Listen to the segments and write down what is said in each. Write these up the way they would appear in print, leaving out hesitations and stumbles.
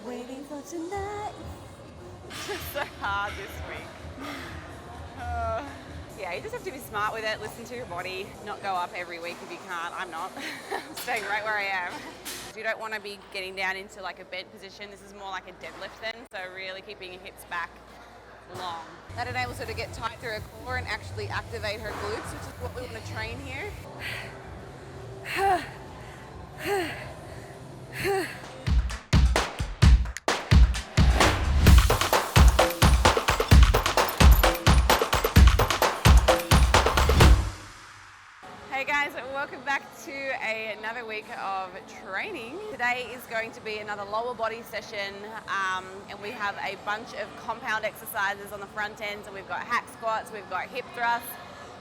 Waiting for tonight. It's just so hard this week. Yeah, you just have to be smart with it, listen to your body, not go up every week if you can't. I'm not. I'm staying right where I am. You don't want to be getting down into like a bent position. This is more like a deadlift then, so really keeping your hips back long. That enables her to get tight through her core and actually activate her glutes, which is what we want to train here. Hey guys, welcome back to another week of training. Today is going to be another lower body session, and we have a bunch of compound exercises on the front end. So we've got hack squats, we've got hip thrusts,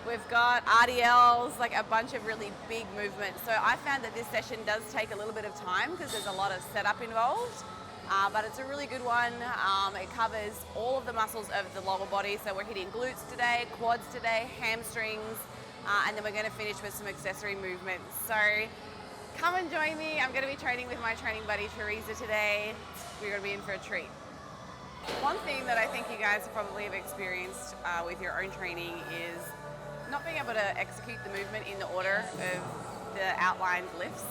we've got RDLs, like a bunch of really big movements. So I found that this session does take a little bit of time because there's a lot of setup involved. But it's a really good one. It covers all of the muscles of the lower body. So we're hitting glutes today, quads today, hamstrings, and then we're going to finish with some accessory movements. So come and join me. I'm going to be training with my training buddy Theresa today. We're going to be in for a treat. One thing that I think you guys probably have experienced with your own training is not being able to execute the movement in the order of the outlined lifts.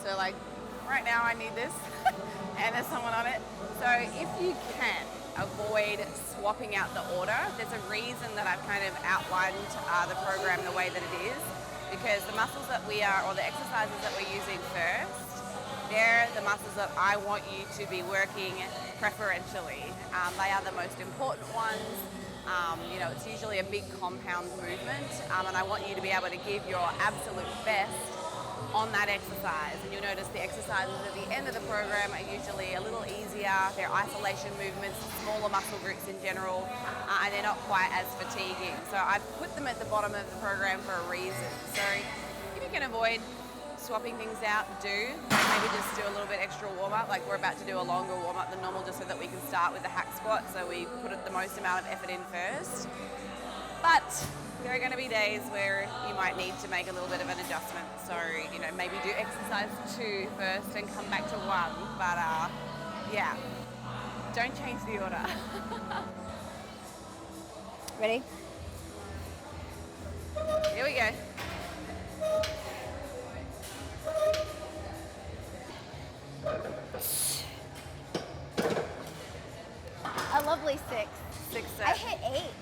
So like right now I need this and there's someone on it. So if you can avoid swapping out the order, there's a reason that I've kind of outlined the program the way that it is, because the muscles that we are, or the exercises that we're using first, they're the muscles that I want you to be working preferentially. They are the most important ones. You know, it's usually a big compound movement, and I want you to be able to give your absolute best on that exercise. And you'll notice the exercises at the end of the program are usually a little easier. They're isolation movements, smaller muscle groups in general, and they're not quite as fatiguing. So I've put them at the bottom of the program for a reason. So if you can avoid swapping things out, do. Maybe just do a little bit extra warm-up, like we're about to do a longer warm-up than normal just so that we can start with the hack squat, so we put the most amount of effort in first. But there are going to be days where you might need to make a little bit of an adjustment. So, you know, maybe do exercise 2 first and come back to 1. But yeah, don't change the order. Ready? Here we go. A lovely 6. 6 I sets. hit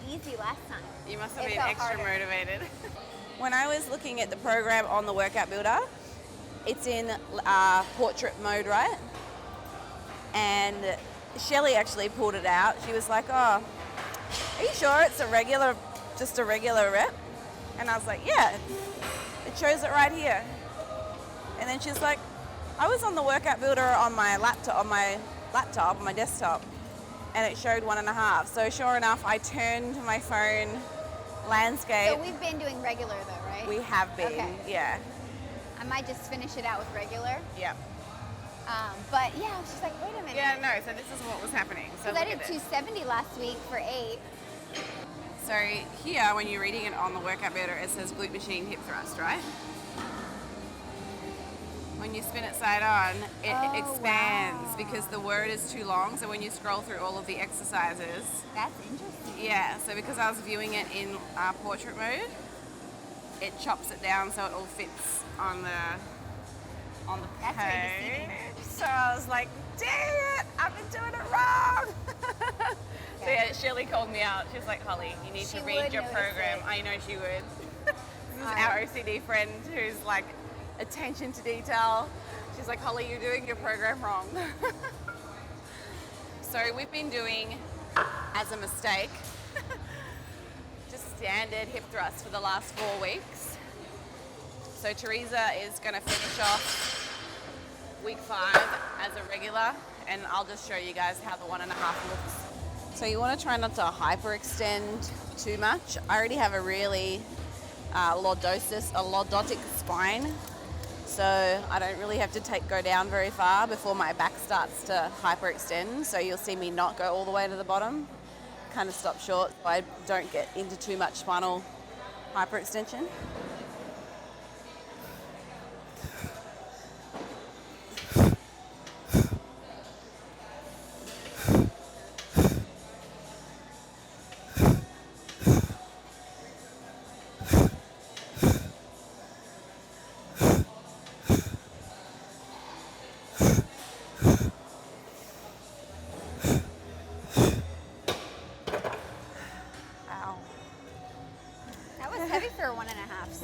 8 easy last time. You must have It been felt extra harder. motivated. When I was looking at the program on the workout builder, it's in portrait mode, right? And Shelley actually pulled it out. She was like, "Oh, are you sure it's just a regular rep?" And I was like, "Yeah, it shows it right here." And then she's like, "I was on the workout builder on my laptop, on my desktop, and it showed 1.5. So sure enough, I turned my phone landscape. So we've been doing regular though, right? We have been, Okay. yeah. I might just finish it out with regular. Yeah. But yeah, I was just like, wait a minute. Yeah, no, so this is what was happening. So Because I look did at this. 270 last week for 8. So here, when you're reading it on the workout builder, it says glute machine hip thrust, right? When you spin it side on, it Oh, expands wow. because the word is too long. So when you scroll through all of the exercises, That's interesting. yeah, so because I was viewing it in portrait mode, it chops it down so it all fits on the That's very deceiving. page. So I was like, dang it, I've been doing it wrong. So yeah, Shirley called me out. She was like, Holly, you need She to read would your notice program. it. I know she would. This is our OCD friend who's like attention to detail. She's like, Holly, you're doing your program wrong. So we've been doing, as a mistake, just standard hip thrusts for the last 4 weeks. So Theresa is going to finish off week 5 as a regular, and I'll just show you guys how the 1.5 looks. So you want to try not to hyperextend too much. I already have a really lordotic spine, so I don't really have to go down very far before my back starts to hyperextend. So you'll see me not go all the way to the bottom, kind of stop short so I don't get into too much spinal hyperextension.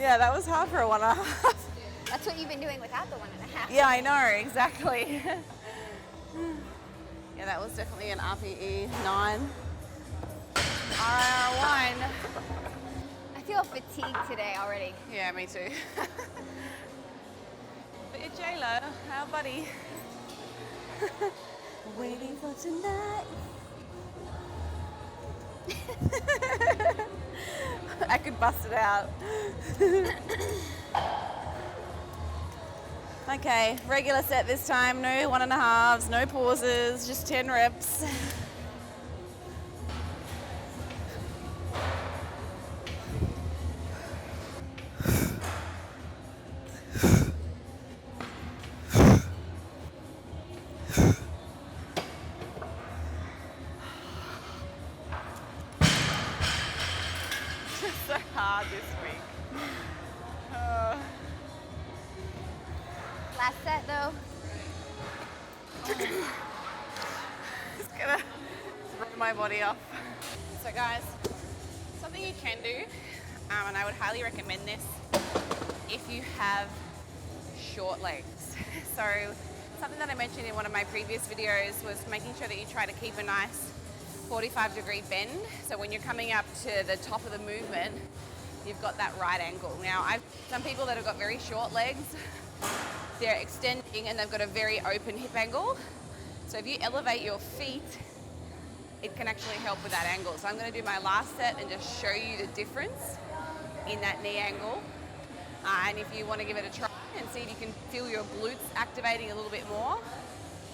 Yeah, that was hard for a 1.5. That's what you've been doing without the 1.5. Yeah, I know, exactly. Yeah, that was definitely an RPE 9. R1. I feel fatigued today already. Yeah, me too. But yeah, J-Lo, our buddy. Waiting for tonight. I could bust it out. Okay, regular set this time. No 1.5s, no pauses, just 10 reps. Just so hard this week. Last set though. Just gonna throw my body off. So guys, something you can do, and I would highly recommend this if you have short legs. So something that I mentioned in one of my previous videos was making sure that you try to keep a nice 45-degree bend. So when you're coming up to the top of the movement, you've got that right angle. Now, I've some people that have got very short legs, they're extending and they've got a very open hip angle. So if you elevate your feet, it can actually help with that angle. So I'm going to do my last set and just show you the difference in that knee angle. And if you want to give it a try and see if you can feel your glutes activating a little bit more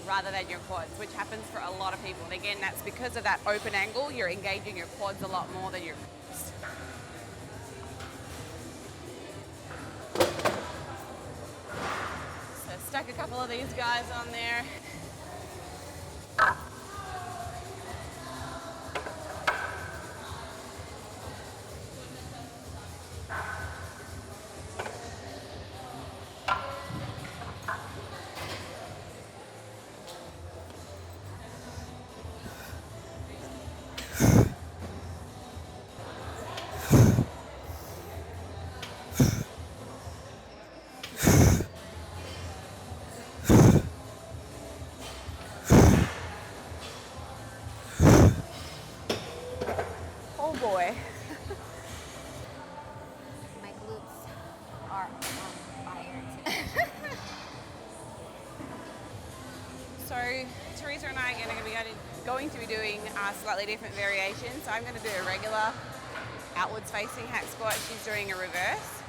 rather than your quads, which happens for a lot of people. And again, that's because of that open angle, you're engaging your quads a lot more than your glutes. So stuck a couple of these guys on there. Oh boy. My glutes are on fire today. So Theresa and I are going to be doing slightly different variations. So I'm going to do a regular outwards facing hack squat. She's doing a reverse.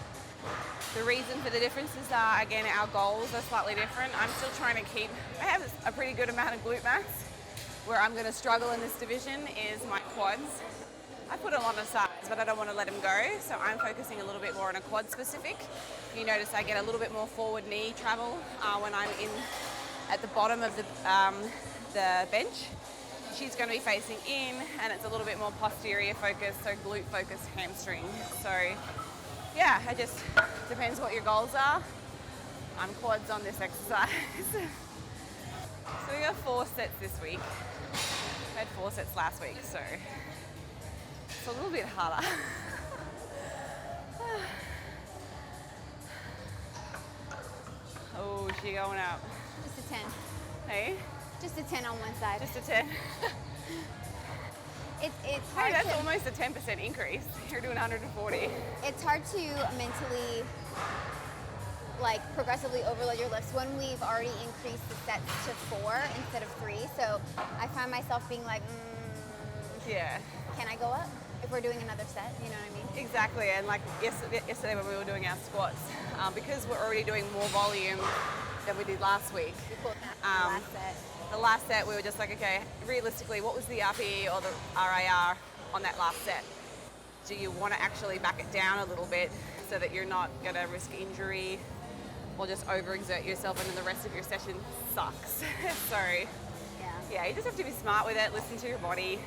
The reason for the differences are, again, our goals are slightly different. I'm still trying to I have a pretty good amount of glute mass. Where I'm going to struggle in this division is my quads. I put a lot of sides, but I don't want to let them go. So I'm focusing a little bit more on a quad specific. You notice I get a little bit more forward knee travel when I'm at the bottom of the bench. She's going to be facing in, and it's a little bit more posterior focused, so glute focused hamstring. So yeah, it just depends what your goals are. I'm quads on this exercise. So we got 4 sets this week. We had 4 sets last week, so it's a little bit harder. Oh, she going up. Just a 10. Hey? Just a 10 on one side. Just a 10. It's Hey, hard that's to, almost a 10% increase. You're doing 140. it's hard to mentally like progressively overload your lifts when we've already increased the sets to 4 instead of 3. So I find myself being like, Yeah. can I go up if we're doing another set? You know what I mean? Exactly, and like yesterday when we were doing our squats, because we're already doing more volume than we did last week. We pulled that last set. The last set we were just like, okay, realistically, what was the RPE or the RIR on that last set? Do you want to actually back it down a little bit so that you're not going to risk injury or just overexert yourself and then the rest of your session sucks? So yeah, you just have to be smart with it, listen to your body.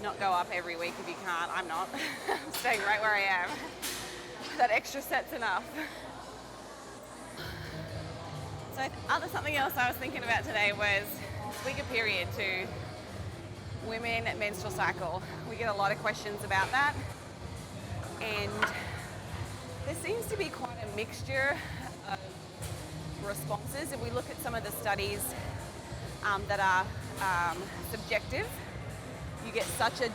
Not go up every week if you can't. I'm not. I'm staying right where I am. That extra set's enough. So something else I was thinking about today was this week of period to women menstrual cycle. We get a lot of questions about that. And there seems to be quite a mixture of responses. If we look at some of the studies that are subjective, you get such a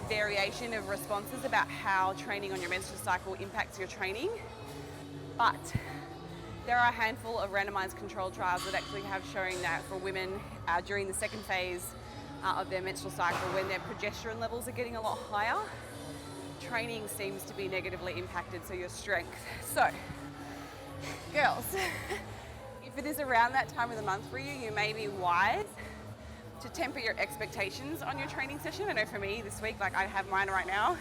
variation of responses about how training on your menstrual cycle impacts your training. But there are a handful of randomized controlled trials that actually have shown that for women during the second phase of their menstrual cycle, when their progesterone levels are getting a lot higher, training seems to be negatively impacted, so your strength. So, girls, if it is around that time of the month for you, you may be wise to temper your expectations on your training session. I know for me this week, I have mine right now,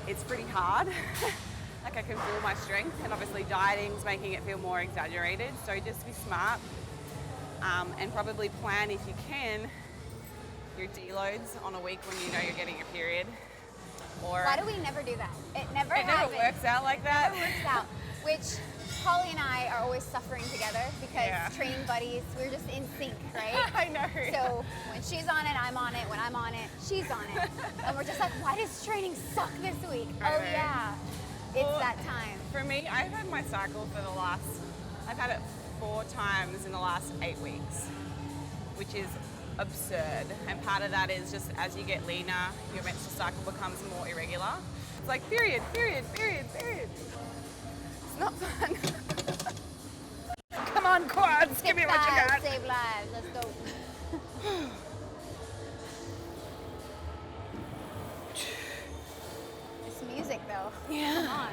it's pretty hard. I can feel my strength, and obviously dieting's making it feel more exaggerated. So just be smart and probably plan, if you can, your deloads on a week when you know you're getting your period. Or why do we never do that? It never happens. Never works out like that. It never works out. Which Holly and I are always suffering together because training buddies, we're just in sync, right? I know. So when she's on it, I'm on it. When I'm on it, she's on it. And we're just like, why does training suck this week? Oh yeah, it's that time. For me, I've had my cycle I've had it 4 times in the last 8 weeks, which is absurd. And part of that is just as you get leaner, your menstrual cycle becomes more irregular. It's like period. It's not fun. Come on, quads, give me what you got. Save lives, let's go. It's music though. Yeah. Come on.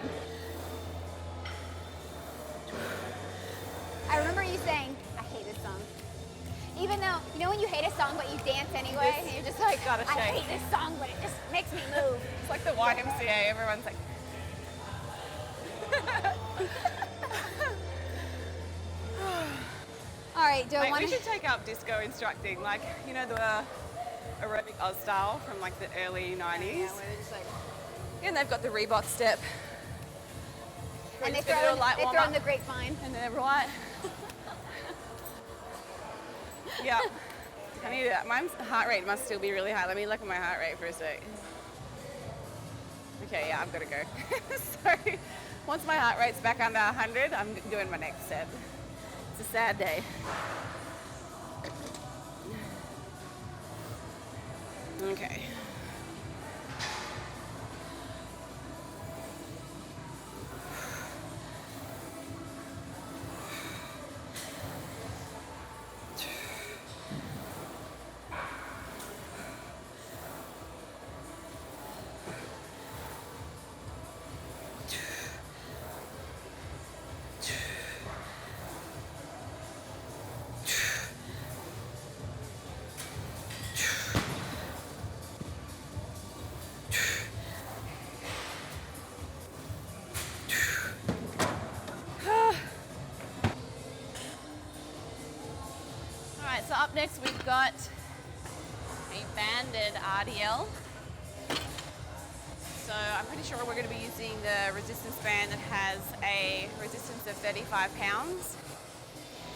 I remember you saying, I hate this song. Even though, you know when you hate a song but you dance anyway, and you're just like, gotta I shake. hate this song but it just makes me move. It's like the YMCA, everyone's like... All right, do I want We should take up disco instructing, the aerobic Oz style from the early 90s. Yeah, where they're just like... And they've got the Reebok step. And they Just gonna do a light throw warm-up. in the grapevine. And then right. Yeah. I need that. My heart rate must still be really high. Let me look at my heart rate for a sec. Okay, yeah, I've got to go. So once my heart rate's back under 100, I'm doing my next set. It's a sad day. Okay. So up next we've got a banded RDL. So I'm pretty sure we're going to be using the resistance band that has a resistance of 35 pounds.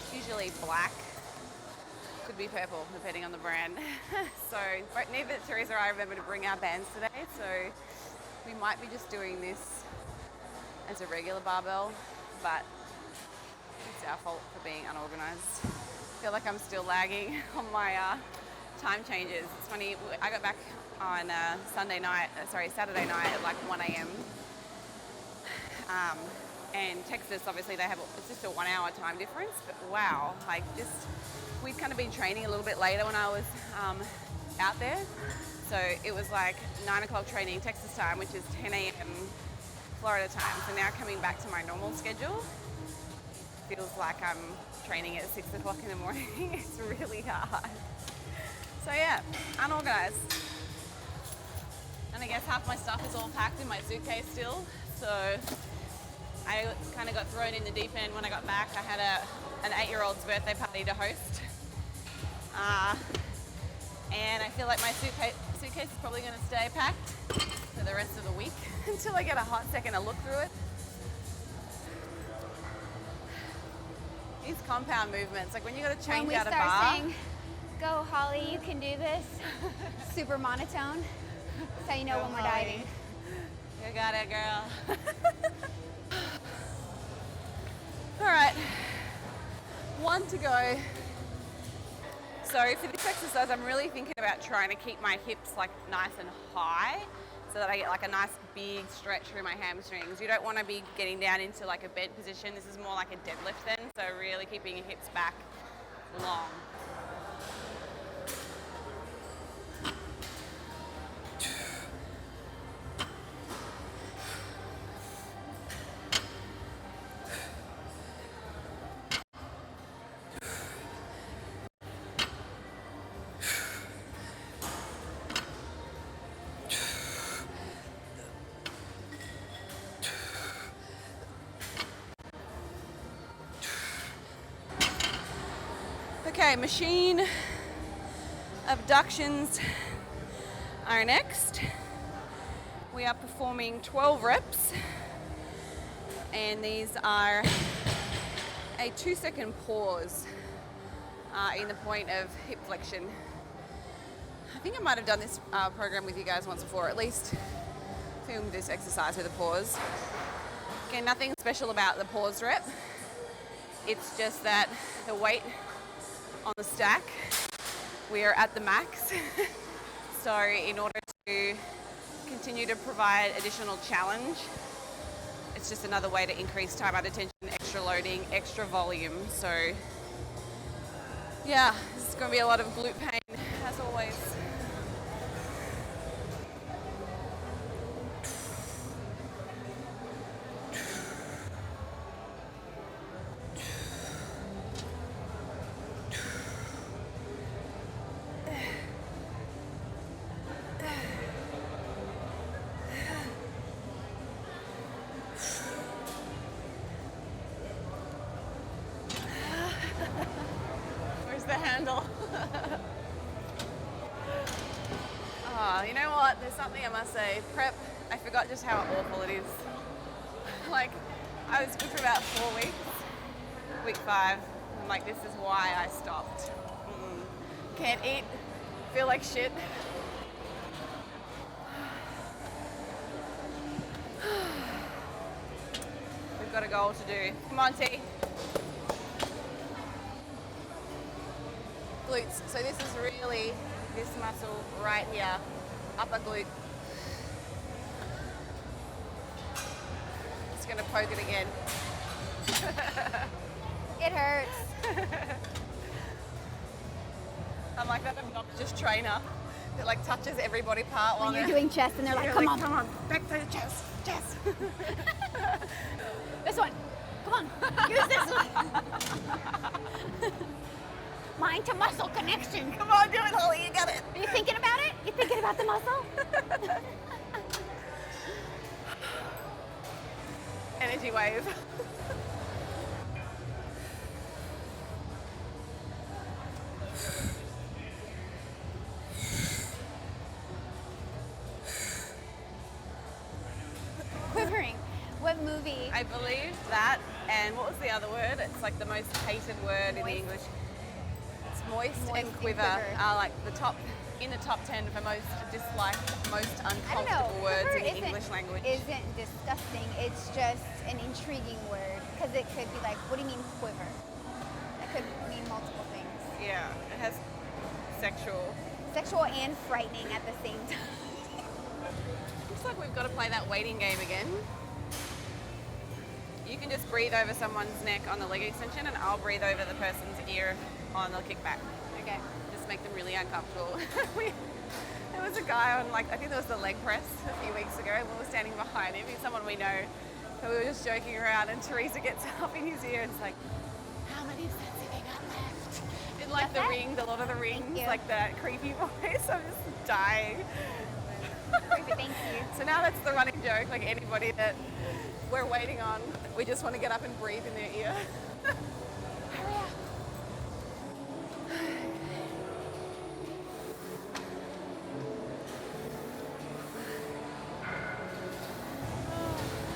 It's usually black, could be purple depending on the brand. So neither Theresa or I remember to bring our bands today, so we might be just doing this as a regular barbell, but it's our fault for being unorganized. I feel like I'm still lagging on my time changes. It's funny, I got back on Saturday night at like 1 a.m. And Texas, obviously it's just a 1 hour time difference, but wow, we'd kind of been training a little bit later when I was out there. So it was like 9 o'clock training Texas time, which is 10 a.m. Florida time. So now coming back to my normal schedule, feels like I'm training at 6 o'clock in the morning. It's really hard. So yeah, unorganized. And I guess half my stuff is all packed in my suitcase still. So I kind of got thrown in the deep end when I got back. I had an 8-year-old's birthday party to host. And I feel like my suitcase is probably going to stay packed for the rest of the week until I get a hot second to look through it. These compound movements, like when you got to change out a bar. When we start saying, "Go Holly, you can do this," super monotone. That's how you know when we're dieting. You got it, girl. All right, 1 to go. So for this exercise, I'm really thinking about trying to keep my hips like nice and high so that I get like a nice big stretch through my hamstrings. You don't want to be getting down into like a bent position. This is more like a deadlift then, so really keeping your hips back long. Okay, machine abductions are next. We are performing 12 reps, and these are a 2-second pause in the point of hip flexion. I think I might have done this program with you guys once before, at least filmed this exercise with a pause. Okay, nothing special about the pause rep. It's just that the weight on the stack, we are at the max. So in order to continue to provide additional challenge, it's just another way to increase time under tension, extra loading, extra volume. So yeah, this is going to be a lot of glute pain as always. The handle. Oh, you know what? There's something I must say. Prep, I forgot just how awful it is. Like, I was good for about 4 weeks. Week 5, I'm like, this is why I stopped. Can't eat, feel like shit. We've got a goal to do. Come on, T. Glutes. So this is really this muscle right here, upper glute. Just gonna poke it again. It hurts. I'm like that obnoxious trainer that like touches every body part When you're doing chest and they're like, come on, back to the chest. This one, come on, use this one. Mind to muscle connection. Come on, do it, Holly, you got it. Are you thinking about it? You thinking about the muscle? Energy wave. Quivering. What movie? I believe that, and what was the other word? It's like the most hated word in the English. It's moist and quiver are like in the top 10 for most disliked, most uncomfortable words in the English language. Isn't disgusting. It's just an intriguing word because it could be like, what do you mean quiver? That could mean multiple things. Yeah, it has sexual And frightening at the same time. Looks like we've got to play that waiting game again. You can just breathe over someone's neck on the leg extension and I'll breathe over the person's ear on the kickback. Okay. Just make them really uncomfortable. There was a guy on I think there was the leg press a few weeks ago and we were standing behind him. He's someone we know. So we were just joking around and Theresa gets up in his ear and it's like, how many sets have you got left? In like the Ring, the Lord of the Rings, like that creepy voice. I'm just dying. Creepy, thank you. So now that's the running joke, like anybody that we're waiting on, we just want to get up and breathe in their ear. Hurry up.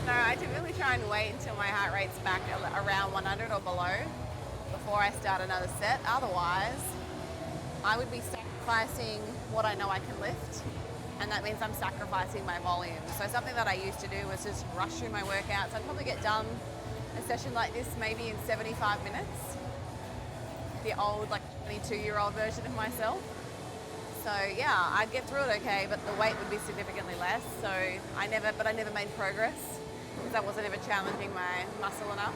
No, I typically try and wait until my heart rate's back around 100 or below before I start another set. Otherwise, I would be sacrificing what I know I can lift, and that means I'm sacrificing my volume. So something that I used to do was just rush through my workouts. I'd probably get done a session like this maybe in 75 minutes. The old, like 22-year-old version of myself. So yeah, I'd get through it okay, but the weight would be significantly less. So I never made progress because I wasn't ever challenging my muscle enough.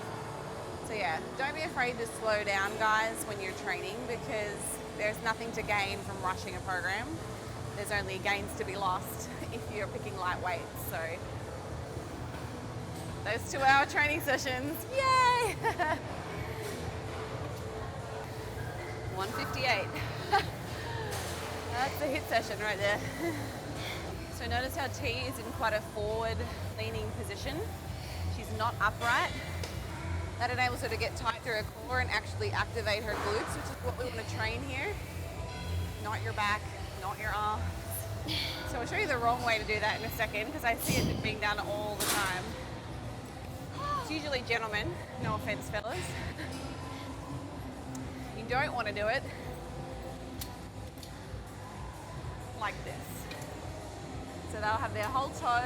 So yeah, don't be afraid to slow down, guys, when you're training, because there's nothing to gain from rushing a program. There's only gains to be lost if you're picking light weights. So those 2-hour training sessions, yay! 158. That's a hit session right there. So notice how T is in quite a forward leaning position. She's not upright. That enables her to get tight through her core and actually activate her glutes, which is what we want to train here. Not your back, not your arms. So I'll show you the wrong way to do that in a second, because I see it being done all the time. It's usually gentlemen, no offense fellas. You don't want to do it like this. So they'll have their whole toe,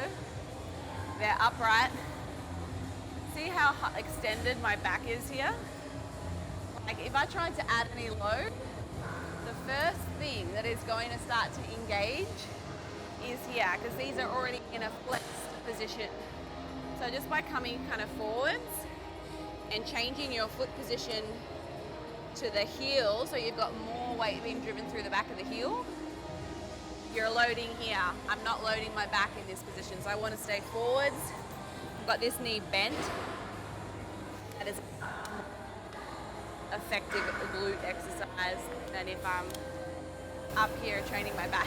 they're upright. See how extended my back is here? Like if I tried to add any load, the first thing that is going to start to engage is here, because these are already in a flexed position. So just by coming kind of forwards and changing your foot position to the heel, so you've got more weight being driven through the back of the heel, you're loading here. I'm not loading my back in this position, so I want to stay forwards. I've got this knee bent. That is effective glute exercise than if I'm up here training my back.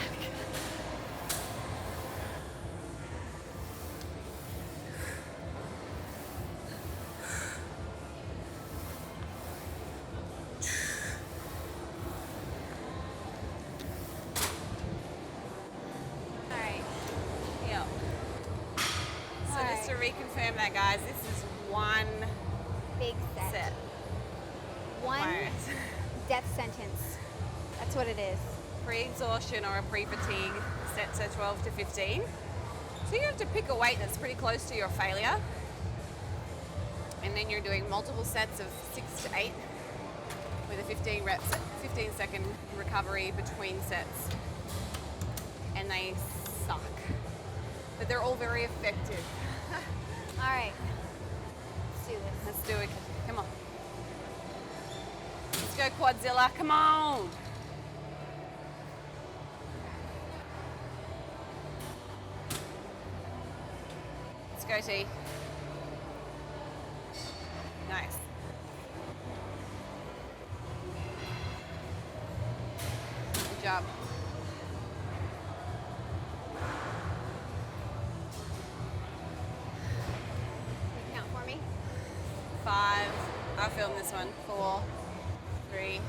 Reconfirm that, guys. This is one big set. One death sentence. That's what it is. Pre-exhaustion or a pre-fatigue sets are 12 to 15. So you have to pick a weight that's pretty close to your failure. And then you're doing multiple sets of 6 to 8 with a 15-second recovery between sets. And they suck. But they're all very effective. All right, let's do this. Let's do it. Come on. Let's go, Quadzilla. Come on. Let's go, T. Nice. Good job. Count for me. 5. I'll film this one. 4, 3,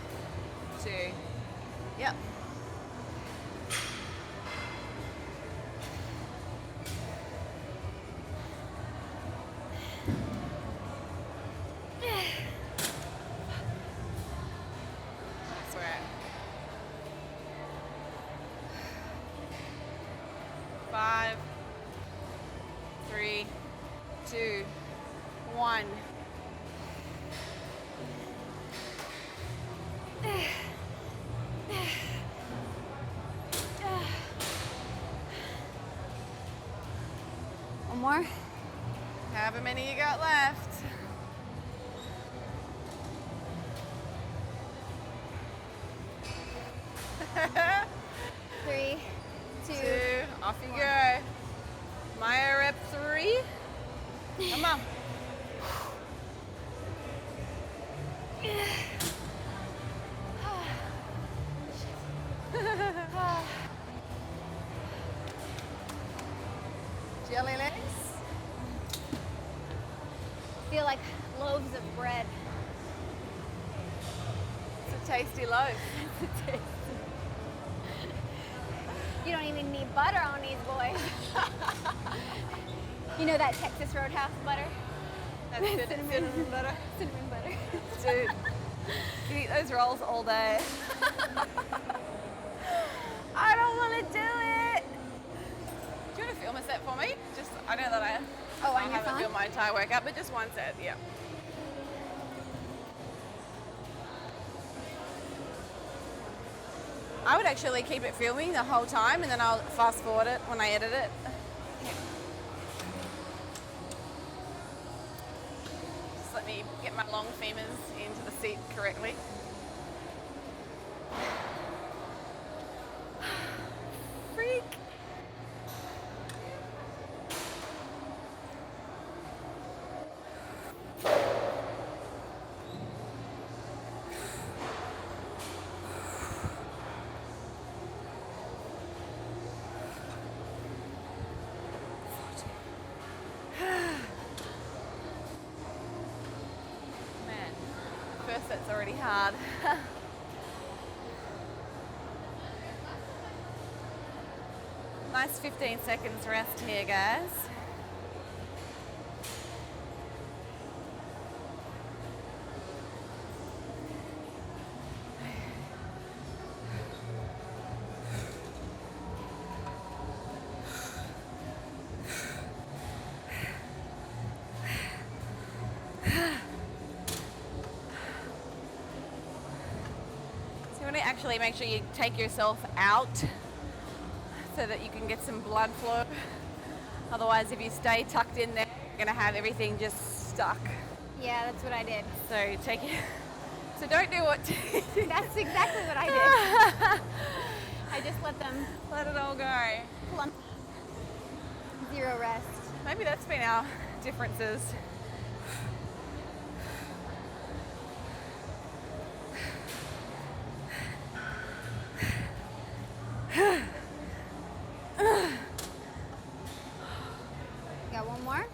2. Yep. That's where at. 5, 3, 2, 1. One more. However many you got left. Three, two. Off you go. Myorep 3. Come on. Jelly legs. Feel like loaves of bread. It's a tasty loaf. You don't even need butter on these boys. You know that Texas Roadhouse butter? That's cinnamon butter. Cinnamon butter. Dude, you eat those rolls all day. I don't want to do it. Do you want to film a set for me? Just, I know that I on your haven't phone? filmed my entire workout, but just one set, yeah. I would actually keep it filming the whole time and then I'll fast forward it when I edit it. Just let me get my long femurs into the seat correctly. Freak. First set's already hard. Nice 15 seconds rest here, guys. Actually make sure you take yourself out so that you can get some blood flow. Otherwise, if you stay tucked in there, you're gonna have everything just stuck. Yeah, that's what I did. So take it. So don't do what. That's exactly what I did. I just let it all go. Plump. Zero rest. Maybe that's been our differences. Got one more?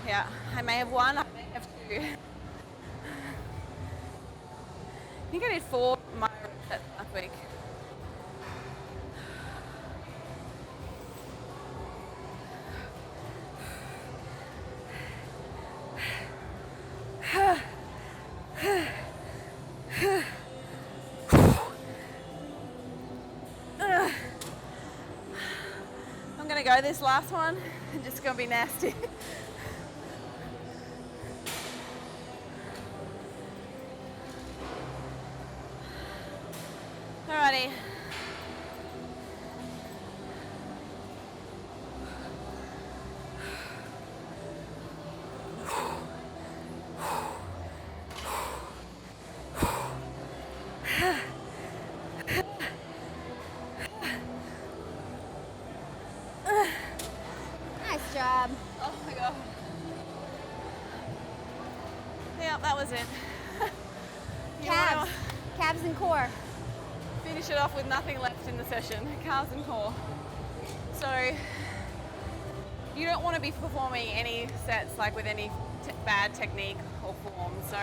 Yeah, I may have one, I may have two. I think I did 4 myorep sets last week. I'm gonna go this last one. It's just gonna be nasty. Alrighty. Nice job. Oh my god. Yeah, that was it. Calves. Calves and core. Finish it off with nothing left in the session, calves and core. So you don't want to be performing any sets like with any bad technique or form. So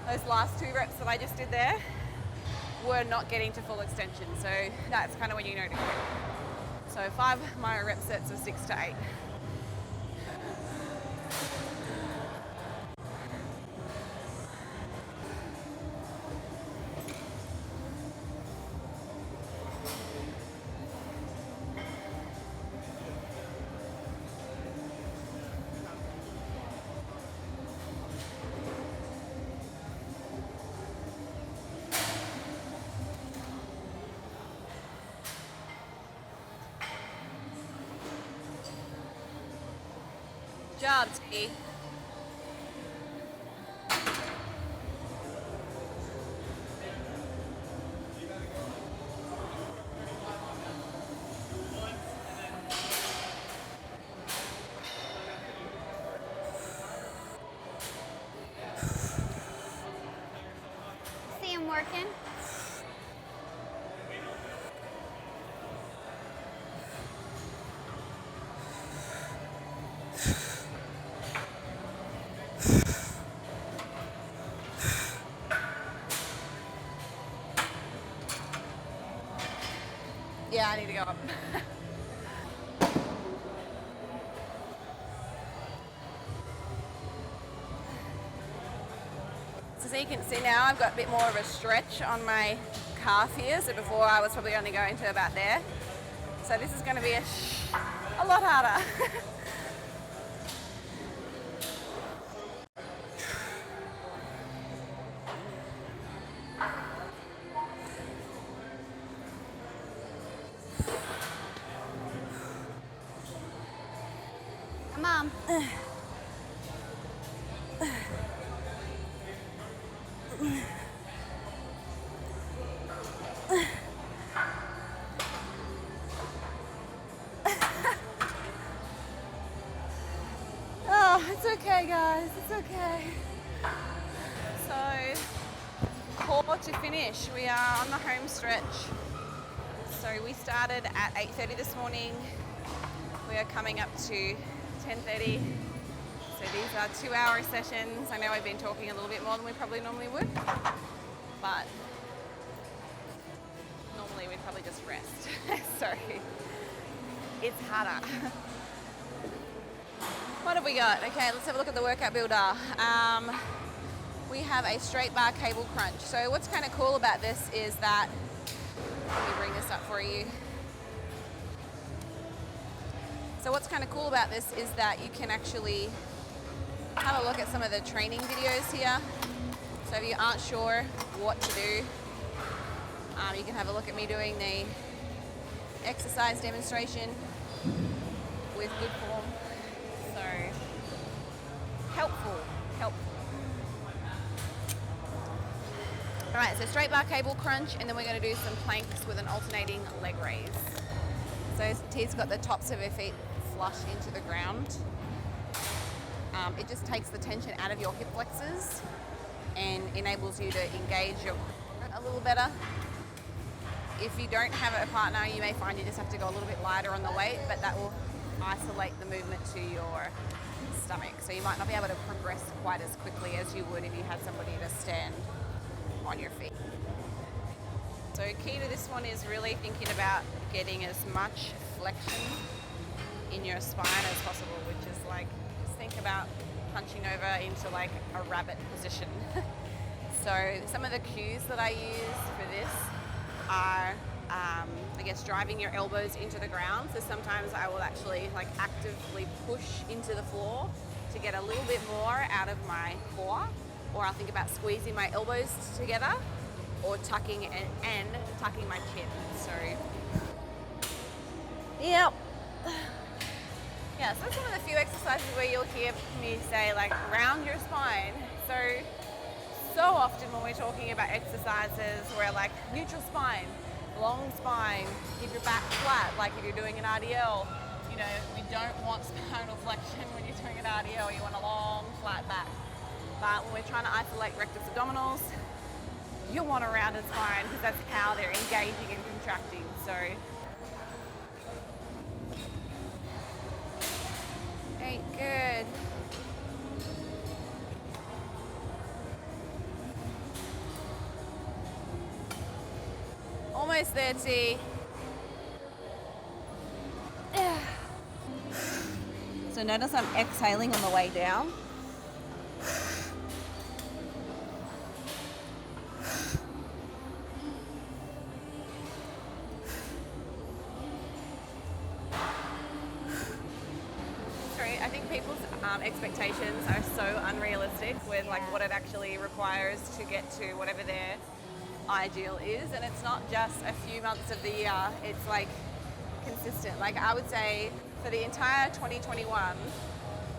those last 2 reps that I just did there were not getting to full extension. So that's kind of when you know to quit. So 5 myorep sets of 6 to 8. Job, T. See him working. Yeah, I need to go up. So you can see now I've got a bit more of a stretch on my calf here. So before I was probably only going to about there. So this is going to be a lot harder. Oh, it's okay, guys. It's okay. So, core to finish. We are on the home stretch. So we started at 8:30 this morning. We are coming up to 10:30. So these are 2-hour sessions. I know I've been talking a little bit more than we probably normally would, but normally we'd probably just rest. So it's harder. What have we got? Okay, let's have a look at the workout builder. We have a straight bar cable crunch. So what's kind of cool about this is that, let me bring this up for you. So what's kind of cool about this is that you can actually have a look at some of the training videos here. So if you aren't sure what to do, you can have a look at me doing the exercise demonstration with good form. So helpful. All right, so straight bar cable crunch, and then we're going to do some planks with an alternating leg raise. So T's got the tops of her feet flush into the ground. It just takes the tension out of your hip flexors and enables you to engage your core a little better. If you don't have a partner, you may find you just have to go a little bit lighter on the weight, but that will isolate the movement to your stomach. So you might not be able to progress quite as quickly as you would if you had somebody to stand on your feet. So key to this one is really thinking about getting as much flexion in your spine as possible, which is like, just think about punching over into like a rabbit position. So some of the cues that I use for this are, I guess, driving your elbows into the ground. So sometimes I will actually like actively push into the floor to get a little bit more out of my core, or I'll think about squeezing my elbows together or tucking and tucking my chin. So, yep. Yeah, so that's one of the few exercises where you'll hear me say like round your spine. So often when we're talking about exercises, we're like neutral spine, long spine, keep your back flat, like if you're doing an RDL. You know, we don't want spinal flexion when you're doing an RDL, you want a long, flat back. But when we're trying to isolate rectus abdominals, you want a rounded spine because that's how they're engaging and contracting. So, okay, good. Almost there, T. So notice I'm exhaling on the way down. I think people's expectations are so unrealistic with like what it actually requires to get to whatever their ideal is, and it's not just a few months of the year, it's like consistent. Like I would say for the entire 2021,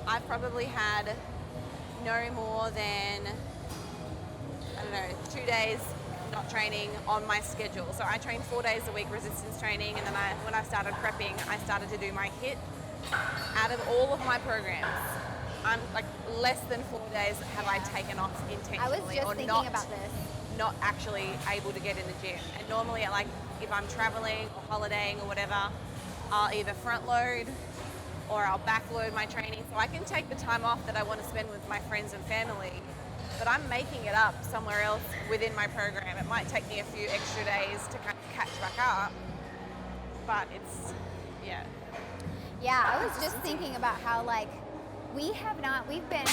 I've probably had no more than, I don't know, 2 days not training on my schedule. So I train 4 days a week resistance training, and then when I started prepping, I started to do my HIIT. Out of all of my programs, I'm like less than 4 days have I taken off intentionally. I was just thinking about this. Not actually able to get in the gym. And normally, like if I'm traveling or holidaying or whatever, I'll either front load or I'll back load my training, so I can take the time off that I want to spend with my friends and family. But I'm making it up somewhere else within my program. It might take me a few extra days to kind of catch back up, but it's, yeah. Yeah, I was just thinking about how like we've been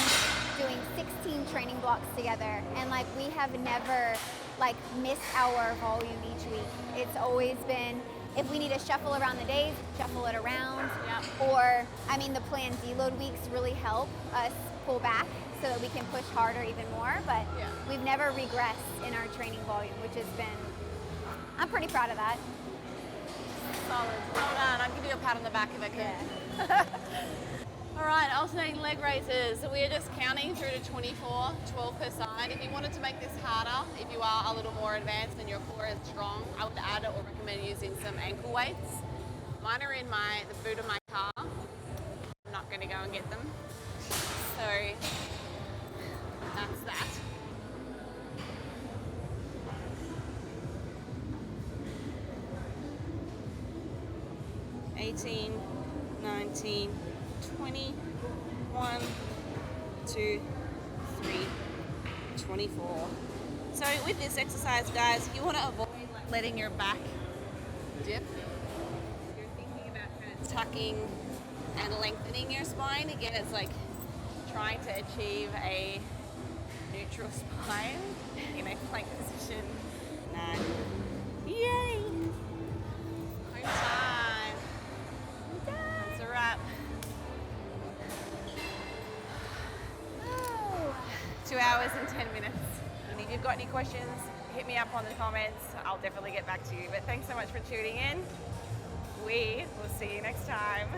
doing 16 training blocks together, and like we have never like missed our volume each week. It's always been, if we need to shuffle around the days, shuffle it around. Yep. Or, I mean, the planned deload weeks really help us pull back so that we can push harder even more, but yeah, we've never regressed in our training volume, which has been, I'm pretty proud of that. Solid. Well done. I'll give you a pat on the back if I can. Yeah. All right, alternating leg raises. So we are just counting through to 24, 12 per side. If you wanted to make this harder, if you are a little more advanced and your core is strong, I would add or recommend using some ankle weights. Mine are in the boot of my car. I'm not going to go and get them. So that's that. $18, $19, 20, 1, 2, 3, 24. So with this exercise, guys, you want to avoid letting your back dip. You're thinking about kind of tucking and lengthening your spine. Again, it's like trying to achieve a neutral spine in a plank position. 9. Yay! Home time. That's a wrap. 2 hours and 10 minutes. And if you've got any questions, hit me up on the comments. I'll definitely get back to you. But thanks so much for tuning in. We will see you next time.